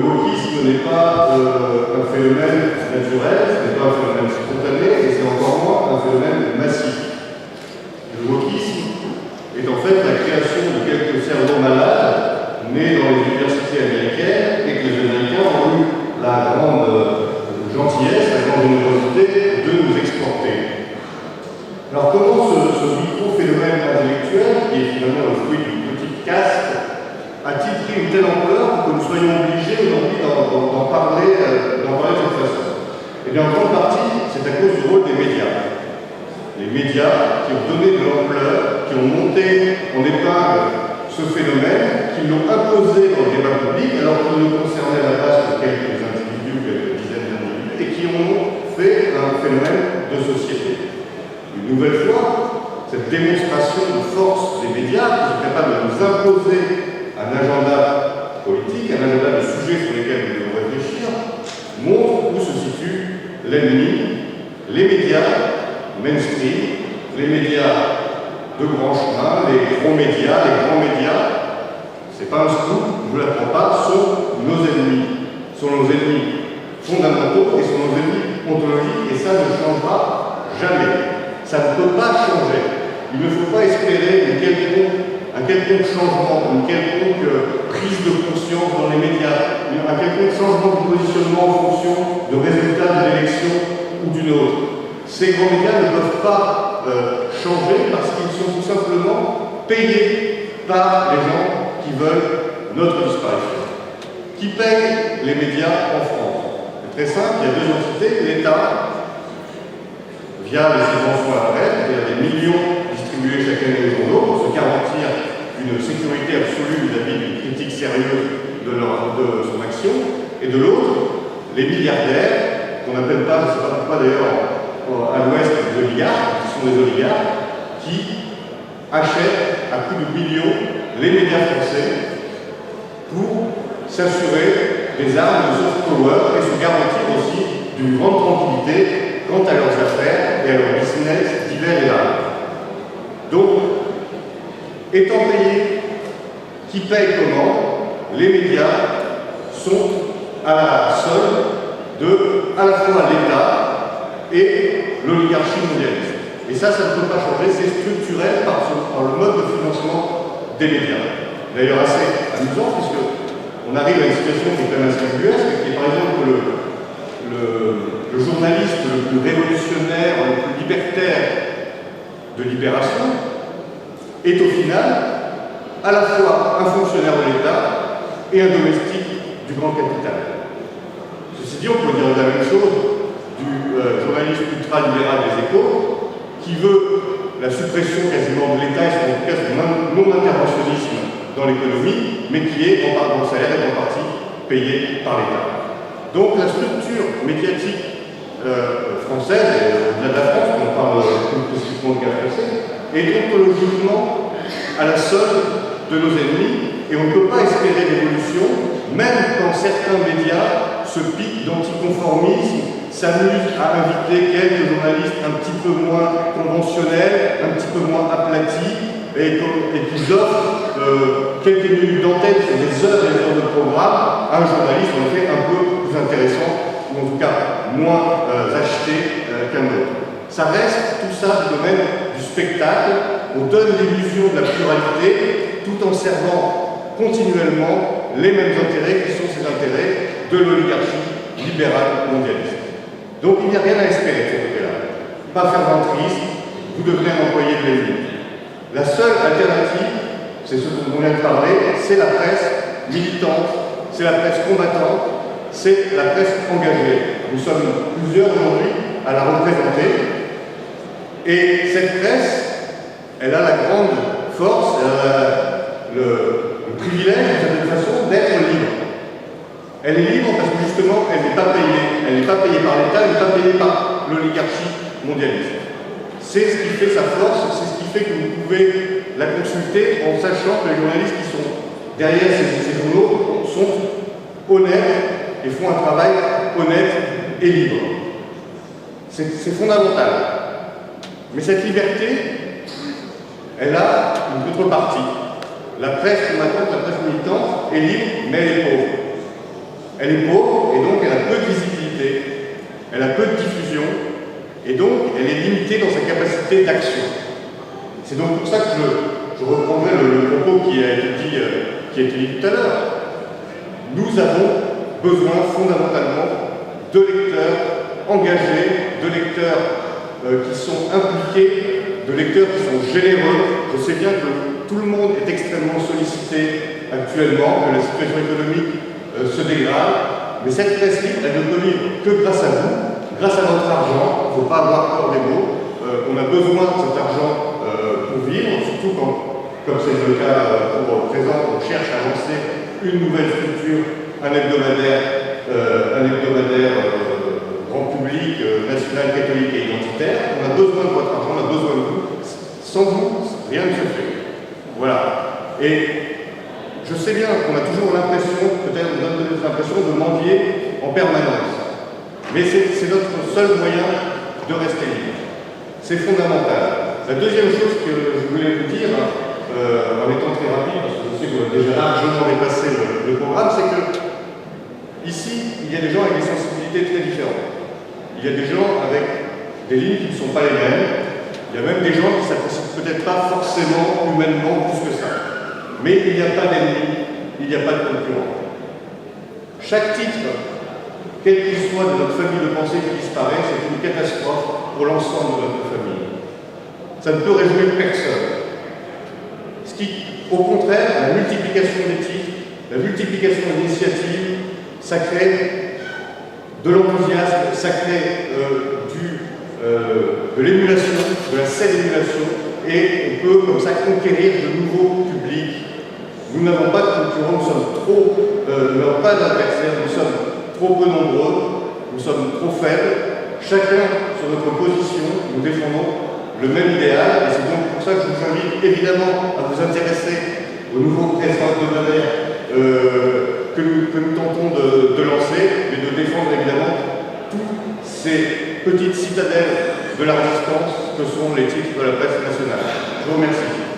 wokisme n'est pas un phénomène naturel, ce n'est pas un phénomène spontané, et c'est encore moins un phénomène massif. Le wokisme est en fait la création de quelques cerveaux malades nés dans les universités américaines et que les Américains ont eu la grande gentillesse, la grande générosité de nous exporter. Alors comment ce micro-phénomène intellectuel, qui est finalement le fruit d'une petite caste, a-t-il pris une telle ampleur que nous soyons obligés aujourd'hui d'en parler de cette façon? Eh bien, en grande partie, c'est à cause du rôle des médias. Les médias qui ont donné de l'ampleur, qui ont monté en épingle ce phénomène, qui l'ont imposé dans le débat public, alors qu'il ne concernait à la base que quelques individus, quelques dizaines d'individus, et qui en ont fait un phénomène de société. Une nouvelle fois, cette démonstration de force des médias, qui sont capables de nous imposer un agenda politique, un agenda de sujets sur lesquels nous devons réfléchir, montre où se situe l'ennemi, les médias mainstream, les médias de grand chemin, les grands médias, c'est pas un scoop, je ne vous l'apprends pas, sont nos ennemis fondamentaux et sont nos ennemis ontologiques, et ça ne changera jamais. Ça ne peut pas changer. Il ne faut pas espérer un quelconque changement, une quelconque prise de conscience dans les médias, un quelconque changement de positionnement en fonction de résultats de l'élection ou d'une autre. Ces grands médias ne peuvent pas changer parce qu'ils sont tout simplement payés par les gens qui veulent notre disparition. Qui paye les médias en France? C'est très simple, il y a deux entités, l'État, via les subventions à la presse, c'est-à-dire des millions distribués chaque année aux journaux pour se garantir une sécurité absolue vis-à-vis d'une critique sérieuse de son action, et de l'autre, les milliardaires, qu'on n'appelle pas, je ne sais pas pourquoi d'ailleurs, à l'ouest, des oligarques, qui sont des oligarques, qui achètent à coups de millions les médias français pour s'assurer des armes de soft power et se garantir aussi d'une grande tranquillité quant à leurs affaires et à leur business divers et variés. Donc, étant payés, qui paye comment? Les médias sont à la solde de à la fois l'État et l'oligarchie mondialiste. Et ça ne peut pas changer, c'est structurel par le mode de financement des médias. D'ailleurs assez amusant, puisqu'on arrive à une situation qui est quand même assez ubuesque, qui est par exemple le journaliste le plus révolutionnaire, le plus libertaire de Libération, est au final à la fois un fonctionnaire de l'État et un domestique du grand capital. Ceci dit, on peut dire la même chose du journaliste ultra-libéral des Échos, qui veut la suppression quasiment de l'État et en tout cas son non-interventionnisme dans l'économie, mais qui est, dont le salaire est en partie payé par l'État. Donc la structure médiatique française, et de la France, on parle plus spécifiquement de cas français, est ontologiquement à la solde de nos ennemis, et on ne peut pas espérer l'évolution, même quand certains médias se piquent d'anticonformisme, s'amusent à inviter quelques journalistes un petit peu moins conventionnels, un petit peu moins aplatis, et qu'ils offrent quelques minutes d'antenne sur des heures et des heures de programme à un journaliste en fait un peu plus intéressant, ou en tout cas moins acheté qu'un autre. Ça reste tout ça du domaine du spectacle. On donne l'illusion de la pluralité tout en servant continuellement les mêmes intérêts qui sont ces intérêts de l'oligarchie libérale mondialiste. Donc il n'y a rien à espérer de ce côté-là. Pas faire d'entrisme, vous devenez un employé de l'ennemi. La seule alternative, c'est ce dont on vient de parler, c'est la presse militante, c'est la presse combattante, c'est la presse engagée. Nous sommes plusieurs aujourd'hui à la représenter. Et cette presse, elle a la grande force, elle a le privilège, d'une certaine façon, d'être libre. Elle est libre parce que justement, elle n'est pas payée. Elle n'est pas payée par l'État, elle n'est pas payée par l'oligarchie mondialiste. C'est ce qui fait sa force, c'est ce qui fait que vous pouvez la consulter en sachant que les journalistes qui sont derrière ces journaux sont honnêtes et font un travail honnête et libre. C'est fondamental. Mais cette liberté, elle a une contrepartie. La presse combattante, la presse militante est libre, mais elle est pauvre. Elle est pauvre et donc elle a peu de visibilité, elle a peu de diffusion et donc elle est limitée dans sa capacité d'action. C'est donc pour ça que je reprendrai le propos qui a été dit tout à l'heure. Nous avons besoin fondamentalement de lecteurs engagés, de lecteurs qui sont impliqués, de lecteurs qui sont généreux. Je sais bien que tout le monde est extrêmement sollicité actuellement, que la situation économique se dégrade, mais cette presse libre, elle ne peut vivre que grâce à vous, grâce à notre argent. Il ne faut pas avoir peur des mots. On a besoin de cet argent pour vivre, surtout quand, comme c'est le cas pour présent, on cherche à lancer une nouvelle structure, un hebdomadaire grand public, national, catholique et identitaire. On a besoin de votre argent, on a besoin de vous. Sans vous, rien ne se fait. Voilà. Et je sais bien qu'on a toujours l'impression, peut-être on donne l'impression de mendier en permanence. Mais c'est notre seul moyen de rester libre. C'est fondamental. La deuxième chose que je voulais vous dire, en étant très rapide, parce que je sais que vous avez déjà largement dépassé le programme, c'est que ici, il y a des gens avec des sensibilités très différentes. Il y a des gens avec des lignes qui ne sont pas les mêmes. Il y a même des gens qui ne s'apprécient peut-être pas forcément humainement plus que ça. Mais il n'y a pas d'ennemis, il n'y a pas de concurrent. Chaque titre, quel qu'il soit de notre famille de pensée qui disparaît, c'est une catastrophe pour l'ensemble de notre famille. Ça ne peut réjouir personne. Ce qui, au contraire, la multiplication des titres, la multiplication d'initiatives, ça crée de l'enthousiasme, ça crée de l'émulation, de la saine émulation, et on peut comme ça conquérir de nouveaux publics. Nous n'avons pas de concurrents, nous n'avons pas d'adversaires, nous sommes trop peu nombreux, nous sommes trop faibles. Chacun sur notre position, nous défendons le même idéal, et c'est donc pour ça que je vous invite évidemment à vous intéresser au nouveau présent hebdomadaire que nous tentons de lancer, mais de défendre évidemment toutes ces petites citadelles de la résistance que sont les titres de la presse nationale. Je vous remercie.